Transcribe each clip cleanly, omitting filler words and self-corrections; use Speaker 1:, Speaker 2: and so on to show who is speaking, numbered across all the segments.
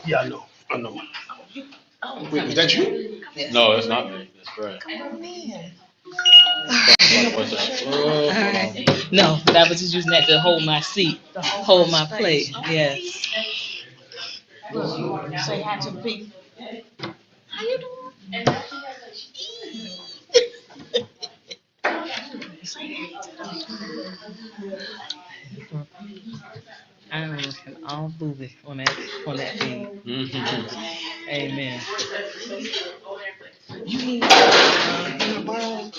Speaker 1: Yeah, I know. I know. Wait, is that you?
Speaker 2: No, it's not me. That's right. What's that? Oh,
Speaker 3: Alright. No, but I was just using that to hold my seat, hold my plate. Yes.
Speaker 4: Say hi to the people.
Speaker 3: I am all booby on that thing.
Speaker 2: Mm-hmm.
Speaker 3: Amen.
Speaker 4: You need to borrow.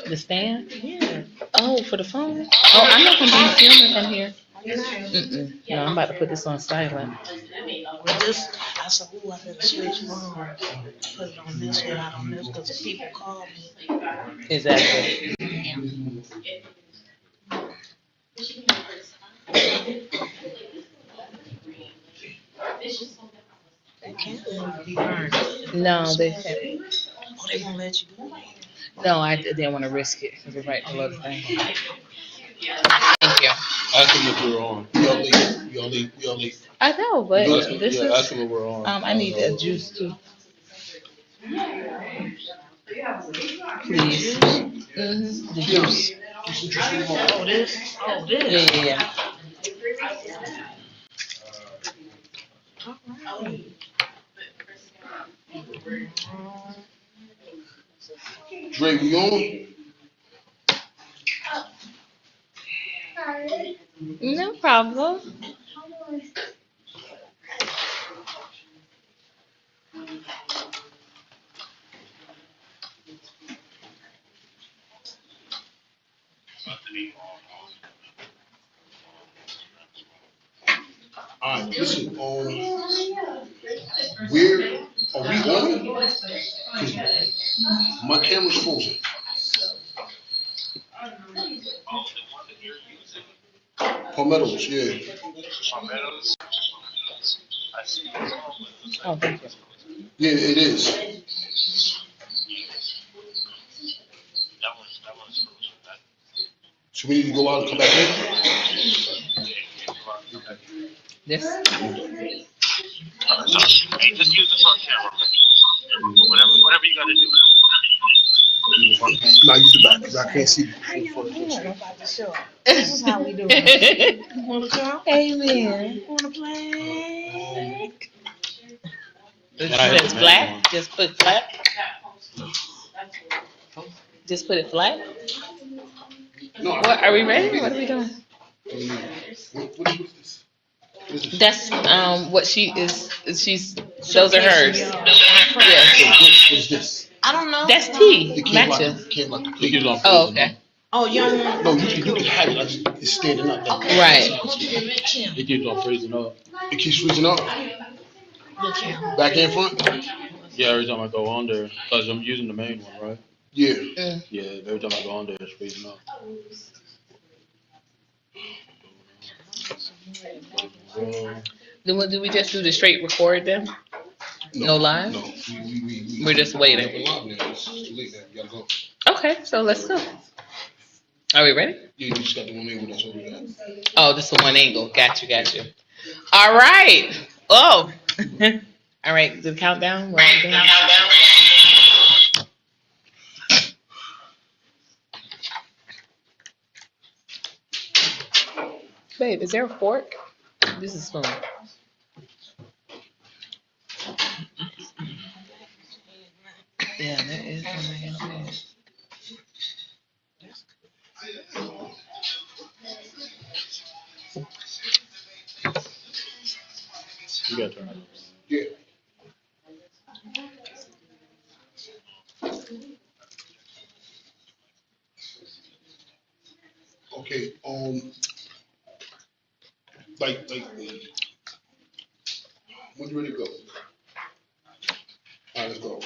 Speaker 3: The stand?
Speaker 4: Yeah.
Speaker 3: Oh, for the phone? Oh, I'm not gonna be filming from here. Mm-mm. No, I'm about to put this on silent.
Speaker 4: Well, this, I said, ooh, I better switch phones. Put it on this one, not on this, because the people call me.
Speaker 3: Exactly.
Speaker 4: That can't be burned.
Speaker 3: No, they
Speaker 4: Oh, they won't let you go in.
Speaker 3: no, I didn't want to risk it because it's right below the thing. Thank you.
Speaker 2: Ask him if we're on.
Speaker 1: We all late. We all late. We all late.
Speaker 3: I know, but
Speaker 2: Ask him,
Speaker 3: this
Speaker 2: yeah, ask
Speaker 3: is
Speaker 2: him if we're on.
Speaker 3: I need a juice too, please. The juice.
Speaker 4: Oh, this? Oh,
Speaker 3: Yeah,
Speaker 4: this?
Speaker 3: yeah, yeah.
Speaker 4: All right.
Speaker 1: Dre, we on?
Speaker 3: No problem.
Speaker 1: All right, listen. Where are we on? 'Cause my camera's frozen. Palmettos, yeah.
Speaker 3: Oh, thank you.
Speaker 1: Yeah, it is. So we need to go out and come back in?
Speaker 3: This.
Speaker 1: Nah, use the back because I can't see.
Speaker 4: How y'all doing about the show? This is how we do it. You wanna come?
Speaker 3: Amen.
Speaker 4: Wanna play?
Speaker 3: It
Speaker 2: And I hit
Speaker 3: says
Speaker 2: the main
Speaker 3: flat.
Speaker 2: one.
Speaker 3: Just put flat. Just put it flat.
Speaker 1: No,
Speaker 3: What are we ready? What are we doing?
Speaker 1: what is this? What is this?
Speaker 3: That's what she is. She's those are hers.
Speaker 4: So
Speaker 3: Yes.
Speaker 1: What is this?
Speaker 4: I don't know.
Speaker 3: That's tea.
Speaker 1: It came like
Speaker 3: Matcha.
Speaker 1: it came like a
Speaker 2: He keeps
Speaker 1: plate.
Speaker 2: on
Speaker 3: Oh,
Speaker 2: freezing
Speaker 3: okay.
Speaker 2: up.
Speaker 4: Oh, you don't want.
Speaker 1: No,
Speaker 4: Okay,
Speaker 1: you
Speaker 4: cool.
Speaker 1: can have it. I just, it's standing up. Like,
Speaker 3: Right.
Speaker 2: He keeps on freezing up.
Speaker 1: it keeps freezing up.
Speaker 4: Look here.
Speaker 1: Back and front.
Speaker 2: Yeah, every time I go on there, because I'm using the main one, right?
Speaker 1: Yeah.
Speaker 3: Mm.
Speaker 2: Yeah, every time I go on there, it's freezing up.
Speaker 3: Then what do we just do? The straight record them? No live?
Speaker 1: No.
Speaker 3: We're just waiting.
Speaker 1: We're live now. It's too late now. We gotta go.
Speaker 3: Okay, so let's go. Are we ready?
Speaker 1: Yeah, you just got the one angle. That's all we got.
Speaker 3: Oh, this is one angle. Got you. Got you. All right. Oh. All right. The countdown. What are we doing? Babe, is there a fork? This is spoon. Yeah, there is one right here.
Speaker 2: You gotta turn it.
Speaker 1: Yeah. Okay. Like, when you ready to go? All right, let's go.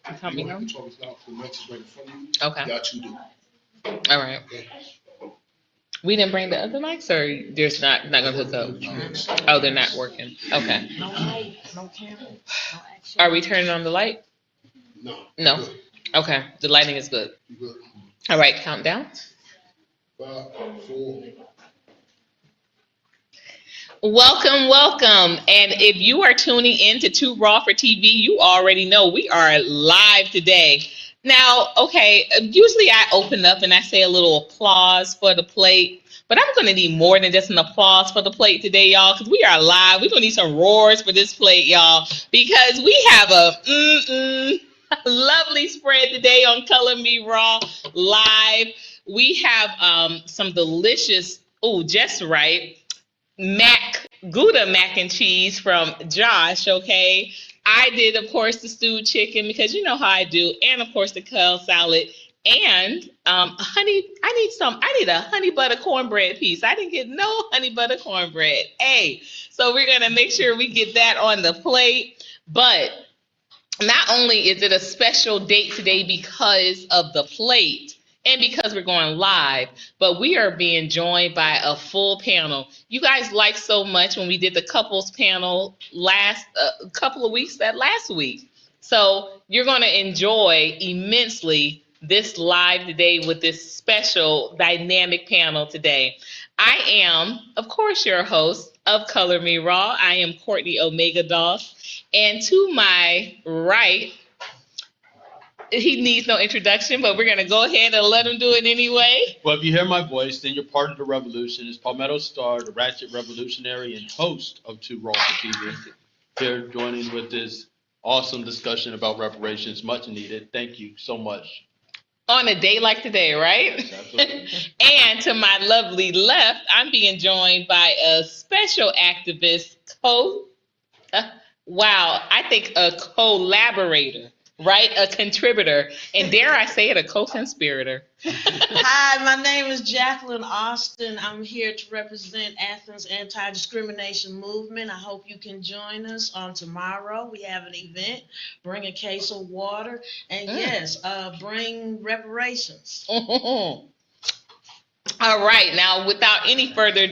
Speaker 3: Help me
Speaker 1: You don't
Speaker 3: know.
Speaker 1: have to talk loud. The mic is right in front of you.
Speaker 3: Okay.
Speaker 1: Y'all two do.
Speaker 3: All right.
Speaker 1: Okay.
Speaker 3: We didn't bring the other mics, or there's not gonna hook up. Oh, they're not working. Okay.
Speaker 4: No light, no camera, no action.
Speaker 3: Are we turning on the light?
Speaker 1: No.
Speaker 3: No.
Speaker 1: You good.
Speaker 3: Okay. The lighting is good.
Speaker 1: You good.
Speaker 3: All right. Countdown.
Speaker 1: 5, 4.
Speaker 3: Welcome, welcome. And if you are tuning in to Too Raw for TV, you already know we are live today. Now, okay, usually I open up and I say a little applause for the plate, but I'm going to need more than just an applause for the plate today, y'all, because we are live. We're going to need some roars for this plate, y'all, because we have a lovely spread today on Color Me Raw live. We have some delicious, just right Gouda mac and cheese from Josh, okay? I did, of course, the stewed chicken because you know how I do, and of course the kale salad. And honey, I need a honey butter cornbread piece. I didn't get no honey butter cornbread. Hey, so we're gonna make sure we get that on the plate. But not only is it a special date today because of the plate and because we're going live, but we are being joined by a full panel. You guys liked so much when we did the couples panel last last week. So you're going to enjoy immensely this live today with this special dynamic panel today. I am, of course, your host of Color Me Raw. I am Courtney Omega Doss. And to my right, he needs no introduction, but we're going to go ahead and let him do it anyway.
Speaker 2: Well, if you hear my voice, then you're part of the revolution. It's Palmetto Star, the Ratchet Revolutionary and host of Too Raw for TV. Here joining with this awesome discussion about reparations, much needed. Thank you so much.
Speaker 3: On a day like today, right?
Speaker 2: Absolutely.
Speaker 3: And to my lovely left, I'm being joined by a special activist, I think a collaborator, right? A contributor, and dare I say it, a co-conspirator.
Speaker 4: Hi, my name is Jacqueline Austin. I'm here to represent Athens Anti-Discrimination Movement. I hope you can join us on tomorrow. We have an event. Bring a case of water, and yes, bring reparations.
Speaker 3: All right, now without any further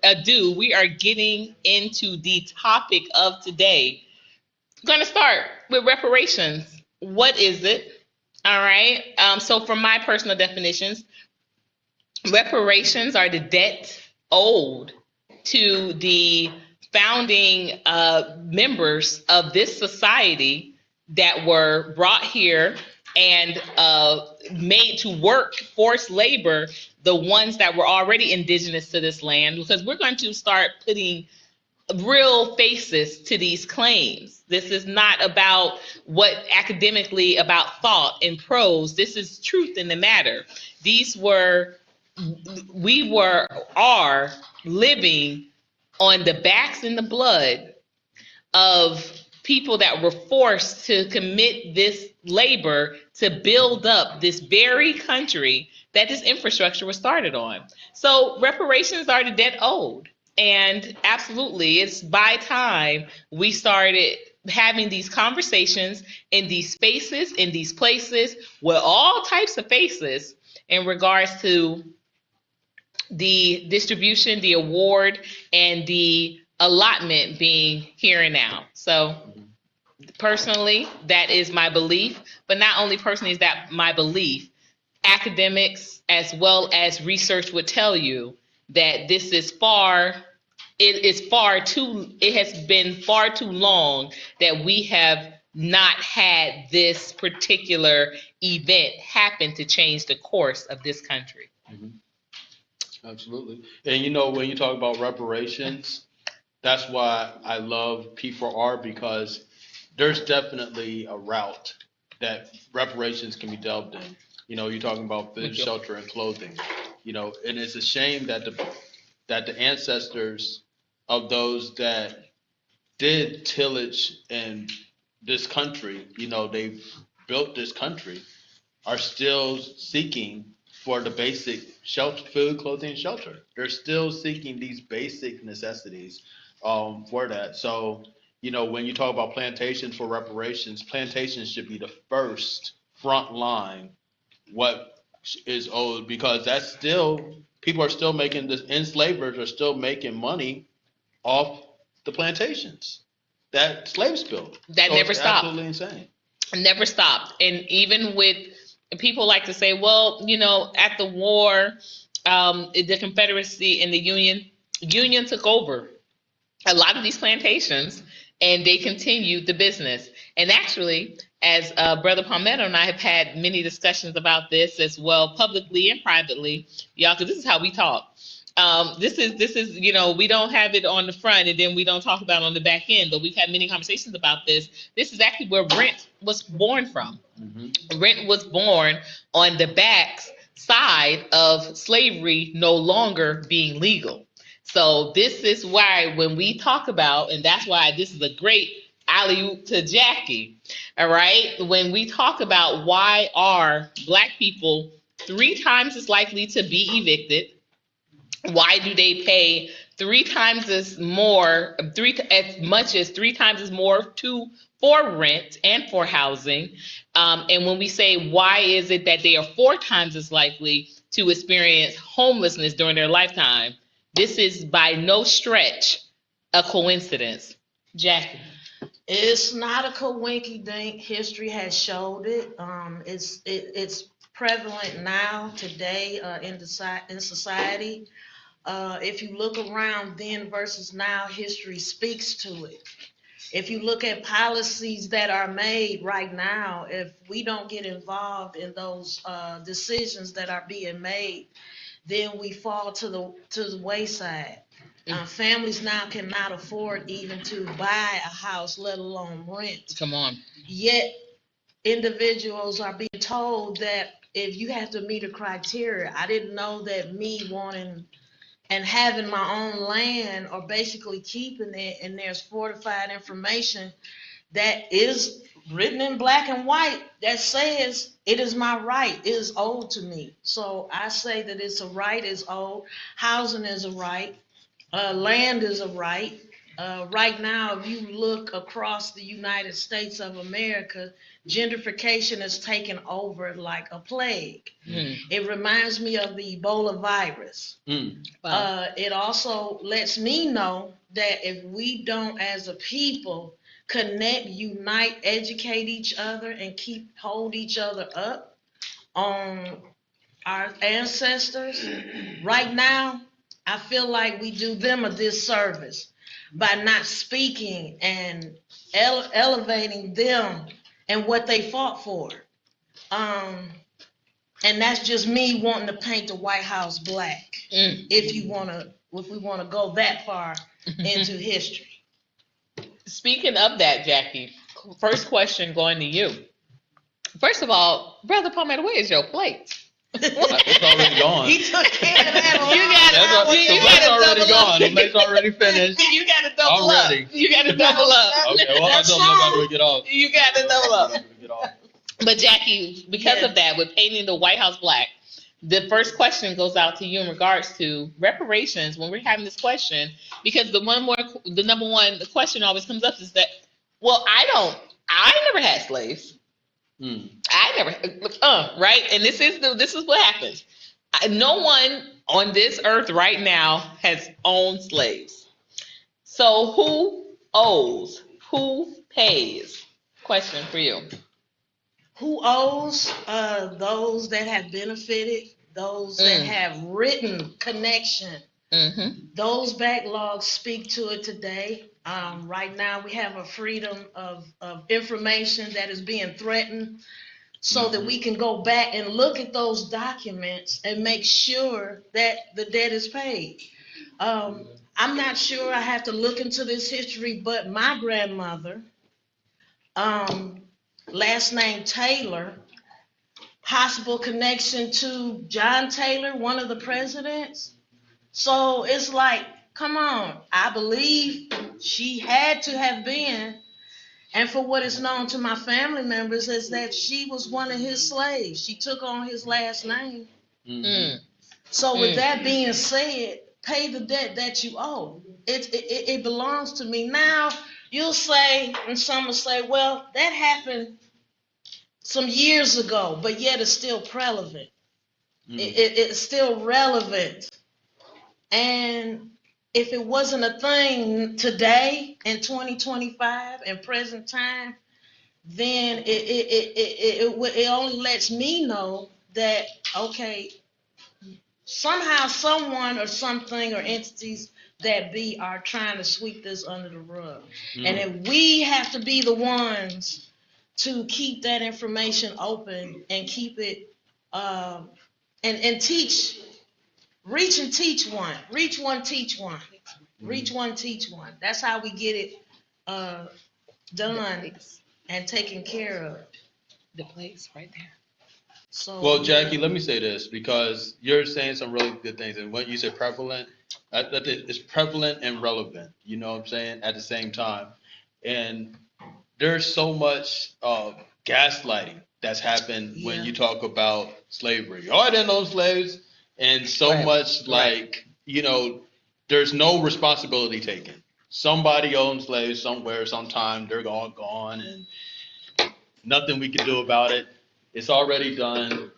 Speaker 3: ado, we are getting into the topic of today. I'm going to start with reparations. What is it? All right. So from my personal definitions, reparations are the debt owed to the founding members of this society that were brought here and made to work forced labor, the ones that were already indigenous to this land, because we're going to start putting real faces to these claims. This is not about what academically about thought and prose. This is truth in the matter. We are living on the backs and the blood of people that were forced to commit this labor to build up this very country that this infrastructure was started on. So reparations are the debt owed. And absolutely, it's by time we started having these conversations in these spaces, in these places, with all types of faces in regards to the distribution, the award, and the allotment being here and now. So personally, that is my belief. But not only personally is that my belief, academics as well as research would tell you that this is it has been far too long that we have not had this particular event happen to change the course of this country.
Speaker 2: Mm-hmm. Absolutely. And you know, when you talk about reparations, that's why I love P4R, because there's definitely a route that reparations can be delved in. You know, you're talking about food, shelter, and clothing. You know, and it's a shame that the ancestors of those that did tillage in this country, you know, they built this country, are still seeking for the basic shelter, food, clothing, and shelter. They're still seeking these basic necessities for that. So, you know, when you talk about plantations for reparations, plantations should be the first front line what is owed, because that's still, people are still making this, enslavers are still making money off the plantations that slaves built.
Speaker 3: That never stopped.
Speaker 2: Absolutely insane.
Speaker 3: Never stopped. And even with people like to say, well, you know, at the war, the Confederacy and the Union took over a lot of these plantations, and they continued the business. And actually, as Brother Palmetto and I have had many discussions about this as well, publicly and privately, y'all, because this is how we talk. This is we don't have it on the front and then we don't talk about it on the back end, but we've had many conversations about this. This is actually where rent was born from. Mm-hmm. Rent was born on the back side of slavery no longer being legal. So this is why when we talk about, and that's why this is a great alley-oop to Jackie, all right? When we talk about why are Black people 3 times as likely to be evicted, why do they pay 3 times as more, as much as 3 times as more for rent and for housing? And when we say why is it that they are 4 times as likely to experience homelessness during their lifetime, this is by no stretch a coincidence. Jackie.
Speaker 4: It's not a coinky-dink. History has showed it. It's prevalent now, today, in society. If you look around then versus now, history speaks to it. If you look at policies that are made right now, if we don't get involved in those decisions that are being made, then we fall to the wayside. Families now cannot afford even to buy a house, let alone rent.
Speaker 3: Come on.
Speaker 4: Yet individuals are being told that if you have to meet a criteria, I didn't know that me wanting and having my own land or basically keeping it, and there's fortified information that is written in black and white that says it is my right, it is owed to me. So I say that it's a right, it's owed. Housing is a right. Land is a right. Right now, if you look across the United States of America, gentrification has taken over like a plague. It reminds me of the Ebola virus. Wow. It also lets me know that if we don't, as a people, connect, unite, educate each other, and hold each other up on our ancestors, right now, I feel like we do them a disservice by not speaking and elevating them and what they fought for. And that's just me wanting to paint the White House black. If we want to go that far into history.
Speaker 3: Speaking of that, Jackie, first question going to you. First of all, Brother Palmetto, where is your plate?
Speaker 2: It's already gone.
Speaker 4: He took care of that.
Speaker 3: You got
Speaker 2: already gone. The mate's already finished.
Speaker 3: You got to double up. You got to double up.
Speaker 2: Okay, well, I don't know how to get off.
Speaker 3: You got to double up. But Jackie, because of that, with painting the White House black, the first question goes out to you in regards to reparations. When we're having this question, because the number one question always comes up is that, well, I never had slaves. I never, right? And this is what happens. No one on this earth right now has owned slaves. So who owes? Who pays? Question for you.
Speaker 4: Who owes? Those that have benefited, those that have written connection. Those backlogs speak to it today. Right now, we have a freedom of information that is being threatened, so that we can go back and look at those documents and make sure that the debt is paid. I'm not sure, I have to look into this history, but my grandmother, last name Taylor, possible connection to John Taylor, one of the presidents. So it's like, come on, I believe she had to have been, and for what is known to my family members is that she was one of his slaves. She took on his last name. So with that being said, pay the debt that you owe. It belongs to me. Now, you'll say, and some will say, well, that happened some years ago, but yet it's still relevant. It's still relevant. And if it wasn't a thing today in 2025 and present time, then it only lets me know that, okay, somehow someone or something or entities that be are trying to sweep this under the rug. And if we have to be the ones to keep that information open and keep it and teach, reach and teach one, reach one, teach one, reach one, teach one. That's how we get it done and taken care of.
Speaker 3: The place right there.
Speaker 4: So
Speaker 2: Well, Jackie, let me say this because you're saying some really good things, and what you said prevalent, it's prevalent and relevant. You know what I'm saying? At the same time, and there's so much gaslighting that's happened when you talk about slavery. Oh, I didn't own slaves, and so much like there's no responsibility taken. Somebody owns slaves somewhere, sometime. They're all gone, and nothing we can do about it. It's already done,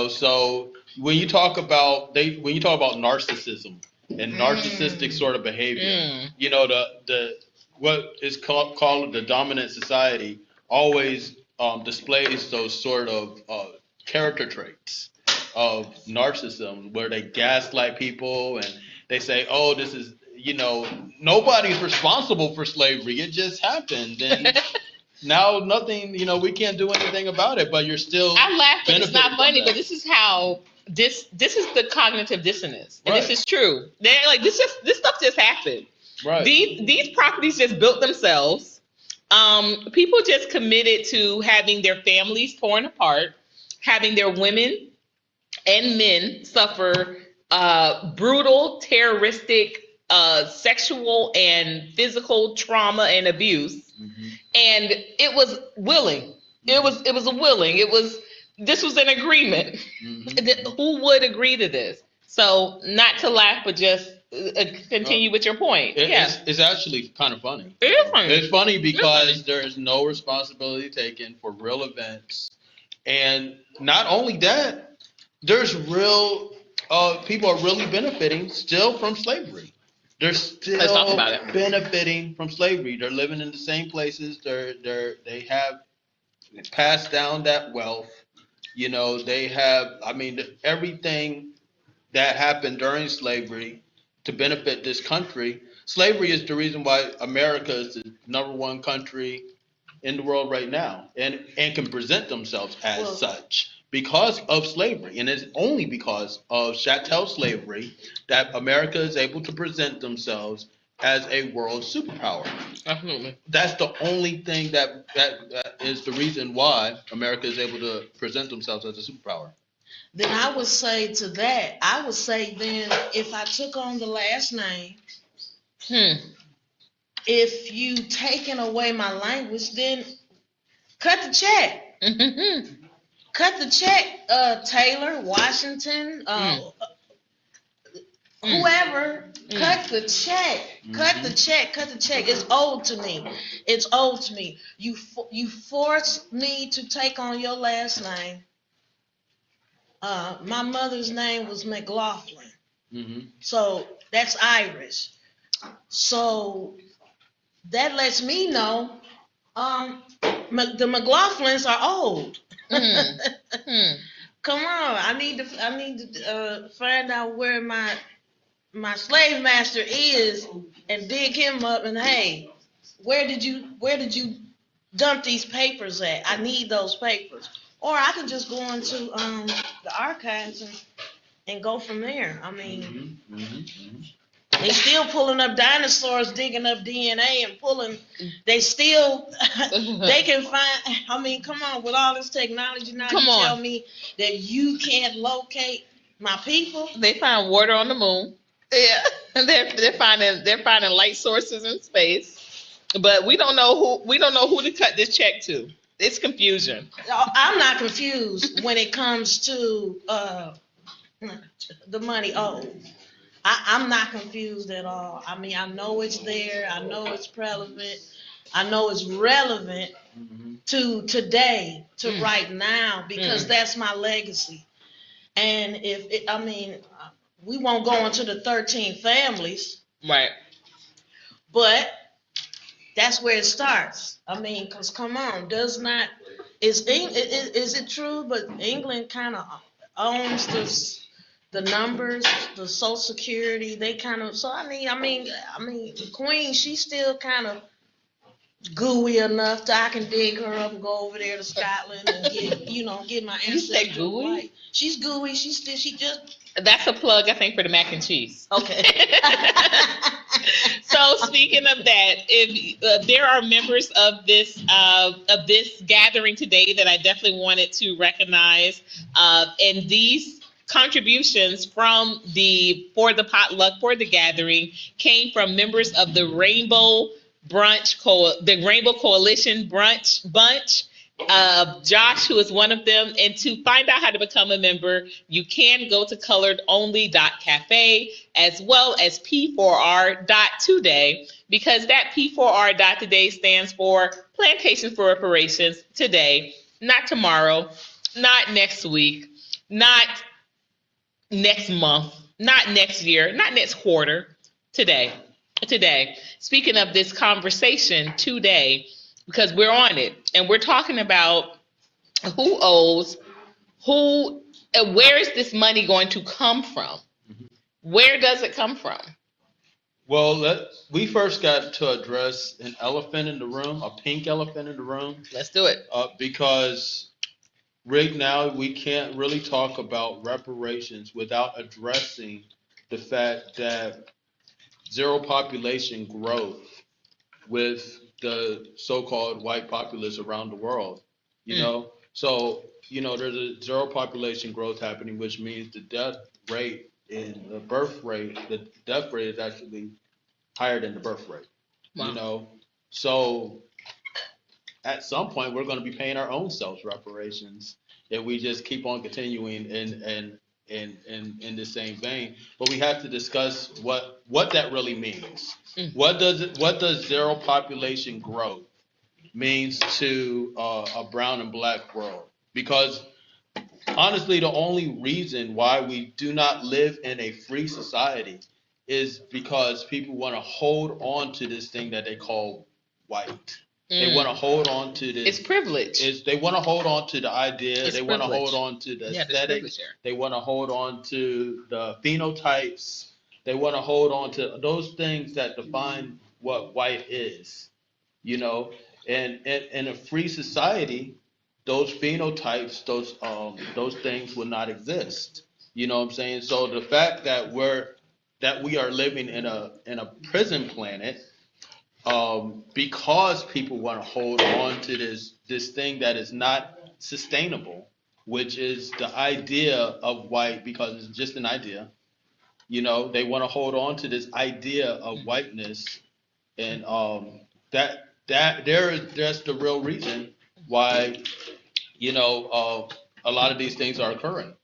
Speaker 2: So when you talk about narcissism and narcissistic sort of behavior, the what is called the dominant society always displays those sort of character traits of narcissism, where they gaslight people and they say, "Oh, this is nobody's responsible for slavery. It just happened." And now nothing, we can't do anything about it, but you're still.
Speaker 3: I laugh, but it's not funny.
Speaker 2: that.
Speaker 3: But this is how this is the cognitive dissonance, and
Speaker 2: Right.
Speaker 3: this is true. They're like this stuff just happened.
Speaker 2: Right.
Speaker 3: These properties just built themselves. People just committed to having their families torn apart, having their women and men suffer brutal, terroristic, sexual and physical trauma and abuse.
Speaker 2: Mm-hmm.
Speaker 3: And it was willing. It was a willing. This was an agreement.
Speaker 2: Mm-hmm.
Speaker 3: Who would agree to this? So not to laugh, but just continue with your point.
Speaker 2: It's actually kind of funny.
Speaker 3: It is funny.
Speaker 2: It's funny because there is no responsibility taken for real events, and not only that, there's real people are really benefiting still from slavery. They're still
Speaker 3: Let's talk about it.
Speaker 2: benefiting from slavery. They're living in the same places. They have passed down that wealth. They have. I mean, everything that happened during slavery to benefit this country. Slavery is the reason why America is the #1 country in the world right now, and can present themselves as such because of slavery. And it's only because of chattel slavery that America is able to present themselves as a world superpower.
Speaker 3: Absolutely.
Speaker 2: That's the only thing that is the reason why America is able to present themselves as a superpower.
Speaker 4: Then I would say to that, then if I took on the last name, if you taken away my language, then cut the check. Cut the check, Taylor, Washington, whoever, cut the check. Cut the check. Cut the check. It's owed to me. It's owed to me. You forced me to take on your last name. My mother's name was McLaughlin. So that's Irish. So that lets me know the McLaughlins are old. Come on, I need to find out where my slave master is and dig him up, and hey, where did you dump these papers at? I need those papers. Or I could just go into the archives and go from there. I mean, they still pulling up dinosaurs, digging up DNA and pulling. They still, they can find. I mean, come on, with all this technology now, tell me that you can't locate my people.
Speaker 3: They find water on the moon. Yeah, and they're finding light sources in space, but we don't know who to cut this check to. It's confusion.
Speaker 4: I'm not confused when it comes to the money owed. I'm not confused at all. I mean, I know it's there. I know it's relevant. I know it's relevant to today, to right now, because that's my legacy. And we won't go into the 13 families.
Speaker 3: Right.
Speaker 4: But that's where it starts. I mean, because come on, is it true? But England kind of owns the numbers, the Social Security, they kind of. So I mean, Queen, she's still kind of gooey enough that I can dig her up and go over there to Scotland and get my
Speaker 3: You say
Speaker 4: ancestral
Speaker 3: gooey?
Speaker 4: right. She's gooey. She just
Speaker 3: That's a plug, I think, for the mac and cheese.
Speaker 4: okay.
Speaker 3: So speaking of that, if there are members of this gathering today that I definitely wanted to recognize, and these contributions from the potluck for the gathering came from members of the Rainbow Coalition bunch. Josh, who is one of them, and to find out how to become a member, you can go to coloredonly.cafe as well as P4R.today, because that P4R.today stands for Plantations for Reparations Today, not tomorrow, not next week, not next month, not next year, not next quarter, today. Speaking of this conversation today, because we're on it and we're talking about who owes, where is this money going to come from? Where does it come from?
Speaker 2: Well, we first got to address an elephant in the room, a pink elephant in the room.
Speaker 3: Let's do it.
Speaker 2: Because right now we can't really talk about reparations without addressing the fact that zero population growth with the so-called white populace around the world, you know? So, there's a zero population growth happening, which means the death rate and the death rate is actually higher than the birth rate,
Speaker 3: Wow.
Speaker 2: So at some point we're going to be paying our own selves reparations if we just keep on continuing in the same vein. But we have to discuss what that really means. What does zero population growth means to a brown and black world? Because honestly, the only reason why we do not live in a free society is because people want to hold on to this thing that they call white. They want to hold on to this.
Speaker 3: It's privilege.
Speaker 2: They want to hold on to the idea.
Speaker 3: It's
Speaker 2: they want to
Speaker 3: privilege.
Speaker 2: hold on to the
Speaker 3: Yeah,
Speaker 2: aesthetic. They want to hold on to the phenotypes. They want to hold on to those things that define what white is, And in a free society, those phenotypes, those things would not exist. You know what I'm saying? So the fact that we are living in a prison planet, because people want to hold on to this thing that is not sustainable, which is the idea of white, because it's just an idea. They want to hold on to this idea of whiteness, and that's the real reason why a lot of these things are occurring,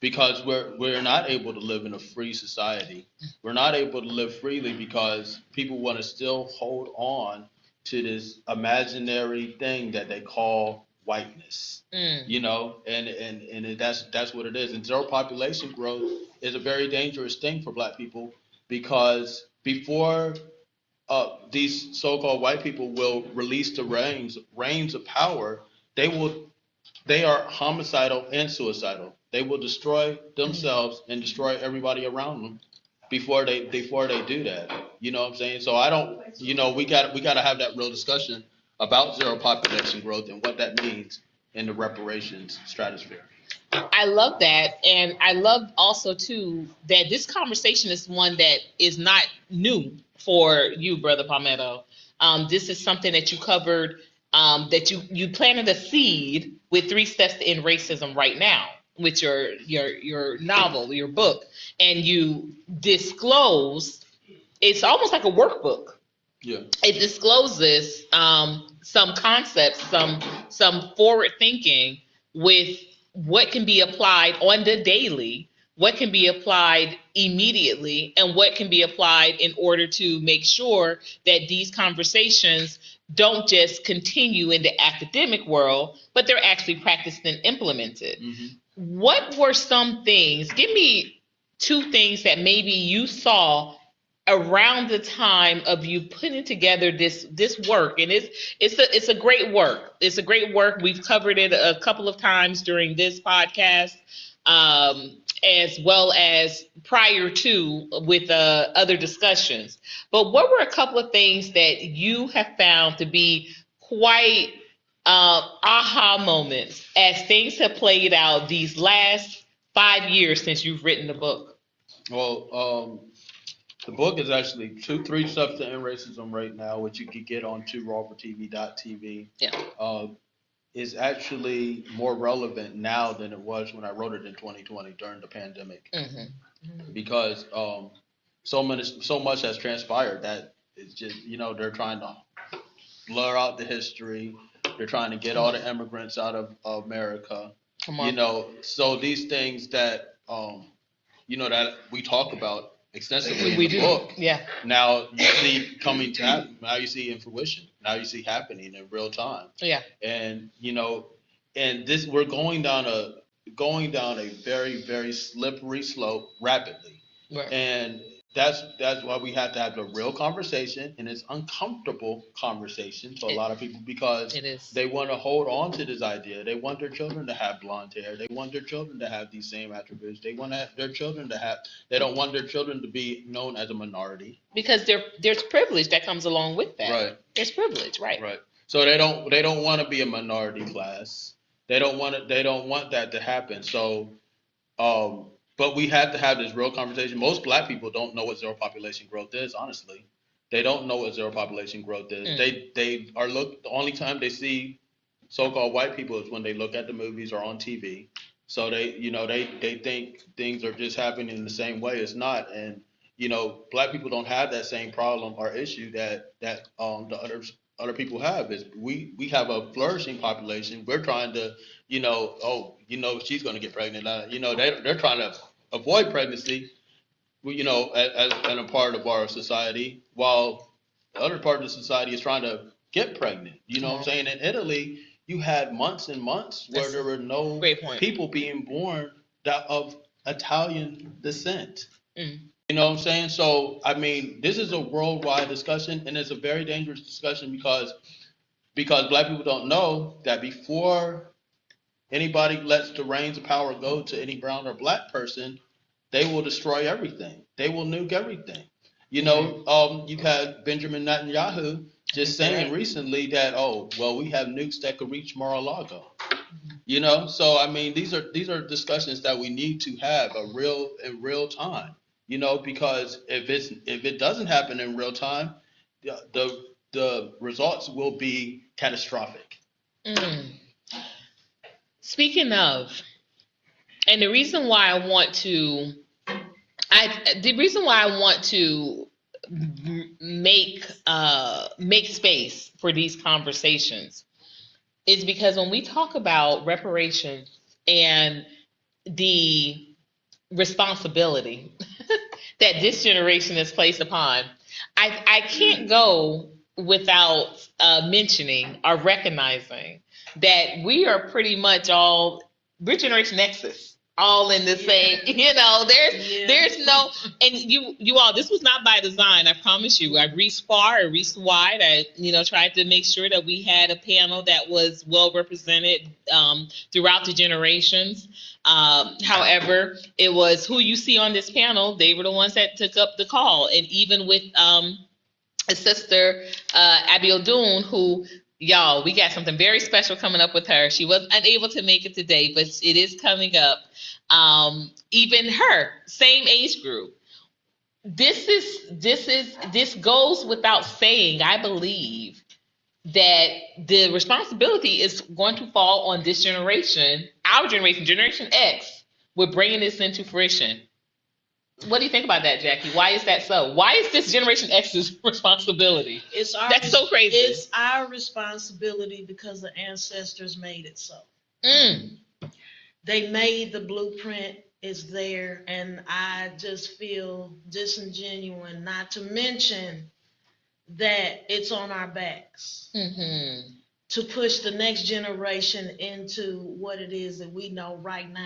Speaker 2: because we're not able to live in a free society. We're not able to live freely because people want to still hold on to this imaginary thing that they call whiteness. And that's what it is. And zero population growth is a very dangerous thing for black people, because before these so-called white people will release the reins of power, they are homicidal and suicidal. They will destroy themselves and destroy everybody around them before they do that. You know what I'm saying? So I don't. We got to have that real discussion about zero population growth and what that means in the reparations stratosphere.
Speaker 3: I love that, and I love also too that this conversation is one that is not new for you, Brother Palmetto. This is something that you covered, that you planted a seed with 3 Steps to End Racism right now, with your novel, your book, and you disclose. It's almost like a workbook.
Speaker 2: Yeah.
Speaker 3: It discloses some concepts, some forward thinking with what can be applied on the daily, what can be applied immediately, and what can be applied in order to make sure that these conversations don't just continue in the academic world, but they're actually practiced and implemented. Mm-hmm. What were some things? Give me 2 things that maybe you saw around the time of you putting together this work. And it's a great work. It's a great work. We've covered it a couple of times during this podcast. as well as prior to with other discussions. But what were a couple of things that you have found to be quite aha moments as things have played out these last 5 years since you've written the book?
Speaker 2: Well, the book is actually three steps to end racism right now, which you could get on 2rawfortv.tv.
Speaker 3: Yeah.
Speaker 2: Is actually more relevant now than it was when I wrote it in 2020 during the pandemic, because so much has transpired that it's just, they're trying to blur out the history. They're trying to get all the immigrants out of America.
Speaker 3: Come on.
Speaker 2: So these things that that we talk about extensively in
Speaker 3: We
Speaker 2: the
Speaker 3: do.
Speaker 2: book.
Speaker 3: Yeah.
Speaker 2: Now you see coming to happen. Now you see in fruition. Now you see happening in real time.
Speaker 3: Yeah.
Speaker 2: And and this we're going down a very, very slippery slope rapidly.
Speaker 3: Right.
Speaker 2: And that's why we have to have a real conversation, and it's uncomfortable conversation to a lot of people, because
Speaker 3: It is.
Speaker 2: they want to hold on to this idea. They want their children to have blonde hair. They want their children to have these same attributes. They want their children to have. They don't want their children to be known as a minority.
Speaker 3: Because there's privilege that comes along with that.
Speaker 2: Right.
Speaker 3: There's privilege, right?
Speaker 2: Right. So they don't want to be a minority class. They don't want that to happen. So, but we have to have this real conversation. Most Black people don't know what zero population growth is. Honestly, they don't know what zero population growth is. They are the only time they see so-called white people is when they look at the movies or on TV. So they think things are just happening in the same way. It's not. And Black people don't have that same problem or issue that the other people have. Is we have a flourishing population. We're trying to, she's going to get pregnant. They're trying to avoid pregnancy, as a part of our society, while the other part of the society is trying to get pregnant. You know what I'm saying? In Italy, you had months and months where there were no people being born of Italian descent. You know what I'm saying? So, I mean, this is a worldwide discussion, and it's a very dangerous discussion because Black people don't know that before anybody lets the reins of power go to any brown or Black person, they will destroy everything. They will nuke everything. You've had Benjamin Netanyahu just saying recently that, we have nukes that could reach Mar-a-Lago. So I mean, these are discussions that we need to have in real time. Because if it doesn't happen in real time, the results will be catastrophic.
Speaker 3: Speaking of, and the reason why I want to make space for these conversations is because when we talk about reparations and the responsibility that this generation is placed upon, I can't go without mentioning or recognizing that we are pretty much we're Generation X's, all in the same, there's no, and you all, this was not by design, I promise you. I reached far, I reached wide. I, tried to make sure that we had a panel that was well represented throughout the generations. However, it was who you see on this panel, they were the ones that took up the call. And even with Sister Abiodun, who, y'all, we got something very special coming up with her. She was unable to make it today, but it is coming up. Even her, same age group. This goes without saying, I believe, that the responsibility is going to fall on this generation, our generation, Generation X, with bringing this into fruition. What do you think about that, Jackie? Why is that so? Why is this Generation X's responsibility? That's so crazy.
Speaker 4: It's our responsibility because the ancestors made it so. They made the blueprint, it's there, and I just feel disingenuous not to mention that it's on our backs to push the next generation into what it is that we know right now.